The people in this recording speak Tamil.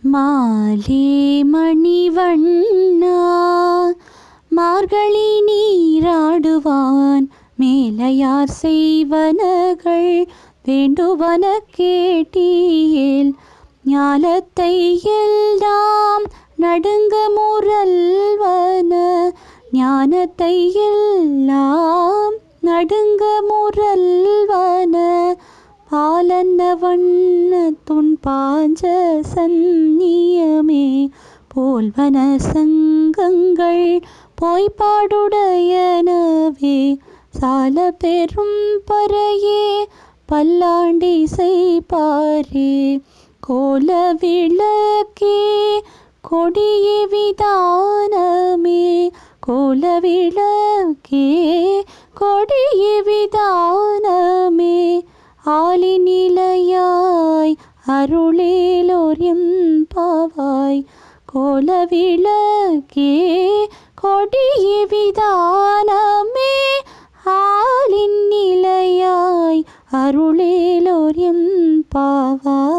மாலே மணிவண்ணா மார்கழி நீராடுவான் மேலையார் செய்வனகள் வேண்டுவன கேட்டீயேல் ஞாலத்தை எல்லாம் நடுங்க முரல்வன ஞானத்தை எல்லாம் நடுங்க முரல்வன பாலன்ன வண்ண துன் பாஞ்ச சந்நியமே போல்வன சங்கங்கள் போய்பாடுடையனவே சால பெரும் பறையே பல்லாண்டி செய்பாரே கோல விளக்கே கொடிய விதானமே கோல விளக்கே கொடிய விதானமே ஆலிநிலையாய் அருளேலோர் எம்பாவாய் கோல விளக்கே கொடிய விதானமே ஆலிநிலையாய் அருளேலோர் எம்பாவாய்.